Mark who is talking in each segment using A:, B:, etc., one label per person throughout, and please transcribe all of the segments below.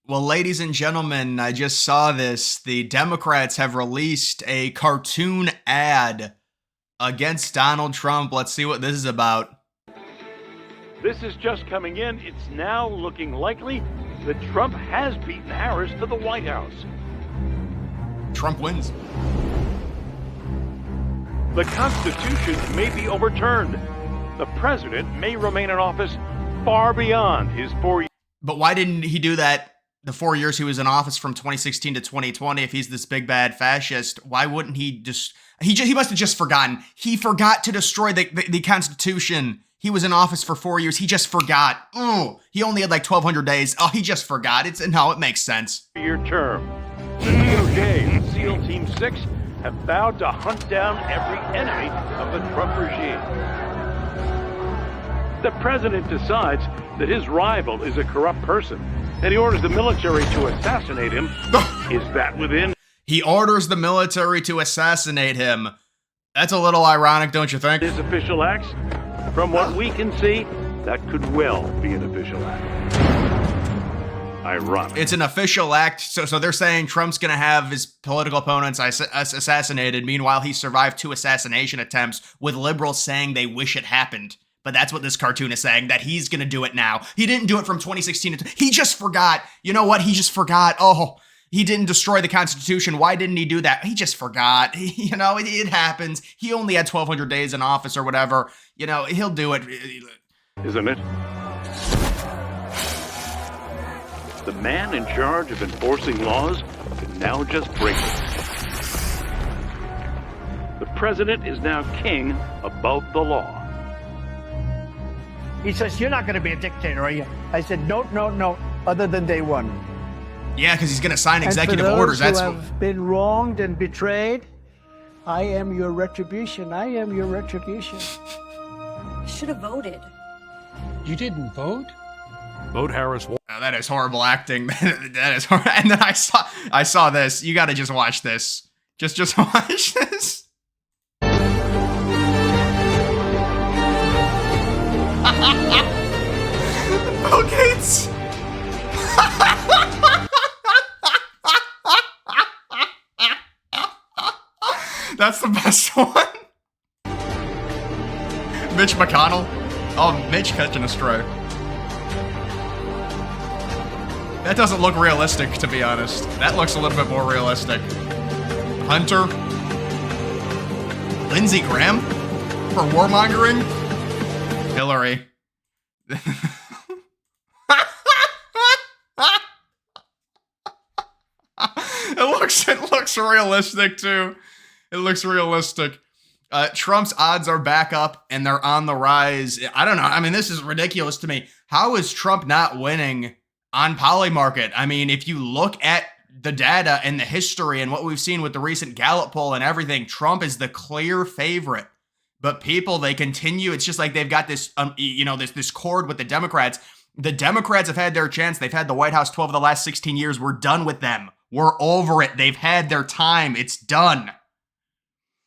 A: Well, ladies and gentlemen, I just saw this. The Democrats have released a cartoon ad against Donald Trump. Let's see what this is about.
B: This is just coming in. It's now looking likely that Trump has beaten Harris to the White House.
A: Trump wins.
B: The Constitution may be overturned. The president may remain in office far beyond his 4 years.
A: But why didn't he do that the 4 years he was in office from 2016 to 2020? If he's this big bad fascist, why wouldn't he just... He must have just forgotten. He forgot to destroy the Constitution. He was in office for 4 years. He just forgot. Oh, he only had like 1,200 days. Oh, he just forgot. No, it makes sense.
B: Year term. The DOJ and SEAL Team 6 have vowed to hunt down every enemy of the Trump regime. The president decides that his rival is a corrupt person, and he orders the military to assassinate him. Is that within?
A: He orders the military to assassinate him. That's a little ironic, don't you think?
B: His official acts? From what we can see, that could well be an official act. Ironic.
A: It's an official act, so they're saying Trump's gonna have his political opponents assassinated. Meanwhile, he survived 2 assassination attempts, with liberals saying they wish it happened. But that's what this cartoon is saying, that he's gonna do it now. He didn't do it from 2016 to... He just forgot. You know what? He just forgot. Oh, he didn't destroy the Constitution. Why didn't he do that? He just forgot. It happens. He only had 1,200 days in office or whatever. He'll do it.
B: Isn't it? The man in charge of enforcing laws can now just break them. The president is now king above the law.
C: He says, "You're not going to be a dictator, are you?" I said, no, other than day one.
A: Yeah, because he's going to sign executive orders.
C: That's who have been wronged and betrayed. I am your retribution. I am your retribution.
D: You should have voted.
E: You didn't vote?
B: Vote Harris.
A: Oh, that is horrible acting. That is horrible. And then I saw this. You got to just watch this. Just watch this. Bill Gates. That's the best one. Mitch McConnell. Oh, Mitch catching a stray. That doesn't look realistic, to be honest. That looks a little bit more realistic. Hunter. Lindsey Graham? For warmongering? Hillary. It looks realistic, too. It looks realistic. Trump's odds are back up, and they're on the rise. I don't know. I mean, this is ridiculous to me. How is Trump not winning on Polymarket? I mean, if you look at the data and the history and what we've seen with the recent Gallup poll and everything, Trump is the clear favorite. But people, they continue. It's just like they've got this, this cord with the Democrats. The Democrats have had their chance. They've had the White House 12 of the last 16 years. We're done with them. We're over it. They've had their time. It's done.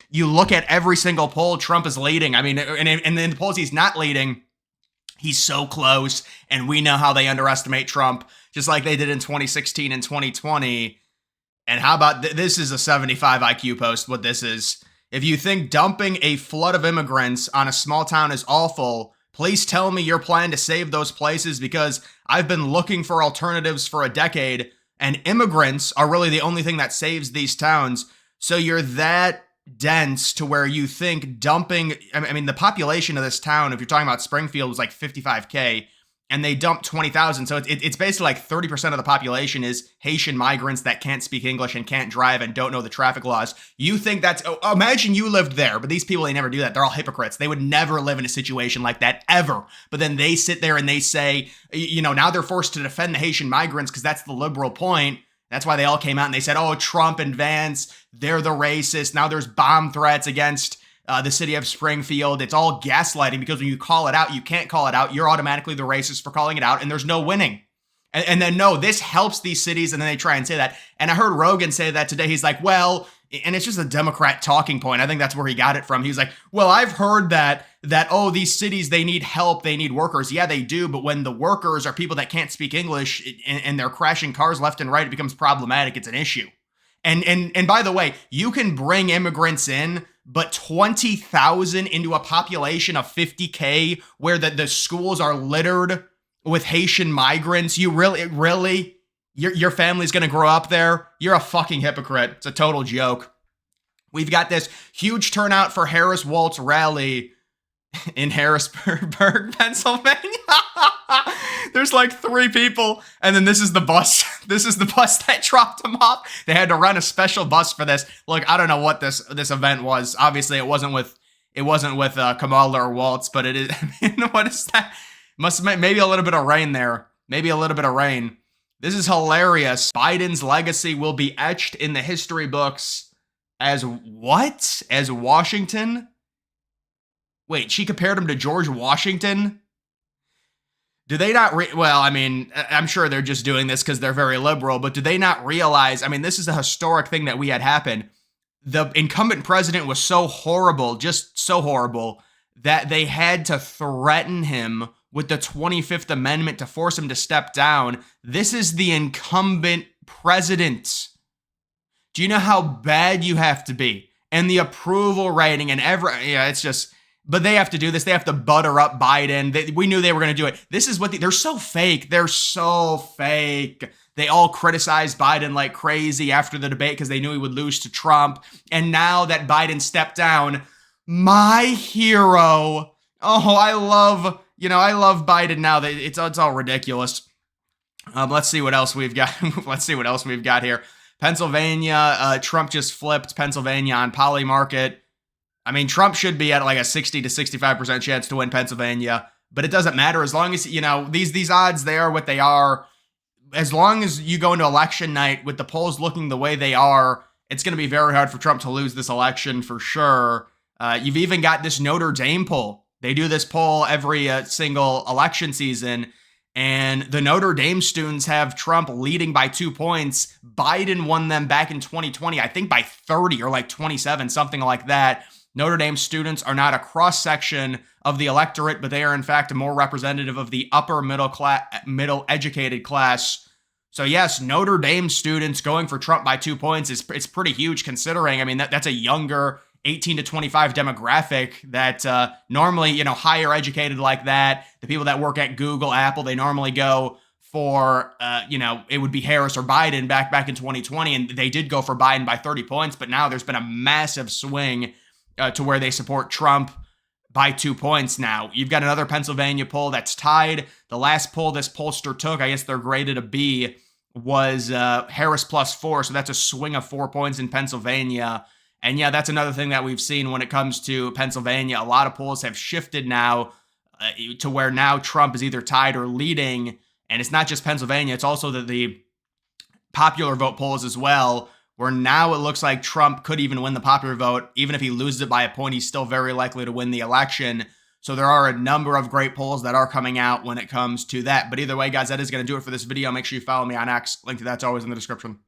A: You look at every single poll, Trump is leading. I mean, and in the polls he's not leading, he's so close. And we know how they underestimate Trump, just like they did in 2016 and 2020. And how about this is a 75 IQ post, what this is. If you think dumping a flood of immigrants on a small town is awful, please tell me your plan to save those places, because I've been looking for alternatives for a decade, and immigrants are really the only thing that saves these towns. So you're that dense to where you think dumping, I mean, the population of this town, if you're talking about Springfield, was like 55K, and they dumped 20,000. So it's basically like 30% of the population is Haitian migrants that can't speak English and can't drive and don't know the traffic laws. You think that's, imagine you lived there, but these people, they never do that. They're all hypocrites. They would never live in a situation like that, ever. But then they sit there and they say, now they're forced to defend the Haitian migrants because that's the liberal point. That's why they all came out and they said, oh, Trump and Vance, they're the racists. Now there's bomb threats against the city of Springfield. It's all gaslighting, because when you call it out, you can't call it out. You're automatically the racist for calling it out, and there's no winning. And then, no, this helps these cities, and then they try and say that. And I heard Rogan say that today. He's like, well, and it's just a Democrat talking point. I think that's where he got it from. He's like, well, I've heard that oh, these cities, they need help, they need workers. Yeah, they do, but when the workers are people that can't speak English and they're crashing cars left and right, it becomes problematic. It's an issue. And by the way, you can bring immigrants in, but 20,000 into a population of 50K where the schools are littered with Haitian migrants, you really, your family's gonna grow up there? You're a fucking hypocrite. It's a total joke. We've got this huge turnout for Harris Waltz rally in Harrisburg, Pennsylvania. There's like 3 people, and then this is the bus. This is the bus that dropped them off. They had to run a special bus for this. Look, I don't know what this event was. Obviously, it wasn't with Kamala or Waltz, but it is. I mean, what is that? Maybe a little bit of rain there. Maybe a little bit of rain. This is hilarious. Biden's legacy will be etched in the history books as what? As Washington? Wait, she compared him to George Washington? Do they not, well, I mean, I'm sure they're just doing this because they're very liberal, but do they not realize, I mean, this is a historic thing that we had happen. The incumbent president was so horrible, just so horrible, that they had to threaten him with the 25th Amendment to force him to step down. This is the incumbent president. Do you know how bad you have to be? And the approval rating and it's just, but they have to do this. They have to butter up Biden. We knew they were going to do it. This is what they're so fake. They're so fake. They all criticized Biden like crazy after the debate because they knew he would lose to Trump. And now that Biden stepped down, my hero. Oh, I love Biden now. It's all ridiculous. Let's see what else we've got. Let's see what else we've got here. Pennsylvania, Trump just flipped Pennsylvania on Polymarket. I mean, Trump should be at like a 60 to 65% chance to win Pennsylvania, but it doesn't matter as long as, these odds, they are what they are. As long as you go into election night with the polls looking the way they are, it's going to be very hard for Trump to lose this election for sure. You've even got this Notre Dame poll. They do this poll every single election season, and the Notre Dame students have Trump leading by 2 points. Biden won them back in 2020, I think by 30 or like 27, something like that. Notre Dame students are not a cross-section of the electorate, but they are in fact more representative of the upper middle educated class. So yes, Notre Dame students going for Trump by 2 points it's pretty huge considering. I mean, that's a younger 18 to 25 demographic that normally, higher educated like that, the people that work at Google, Apple, they normally go for, it would be Harris or Biden back in 2020, and they did go for Biden by 30 points, but now there's been a massive swing to where they support Trump by 2 points now. You've got another Pennsylvania poll that's tied. The last poll this pollster took, I guess they're graded a B, was Harris +4, so that's a swing of 4 points in Pennsylvania. And yeah, that's another thing that we've seen when it comes to Pennsylvania. A lot of polls have shifted now to where now Trump is either tied or leading. And it's not just Pennsylvania, it's also the popular vote polls as well, where now it looks like Trump could even win the popular vote. Even if he loses it by a point, he's still very likely to win the election. So there are a number of great polls that are coming out when it comes to that. But either way, guys, that is going to do it for this video. Make sure you follow me on X. Link to that's always in the description.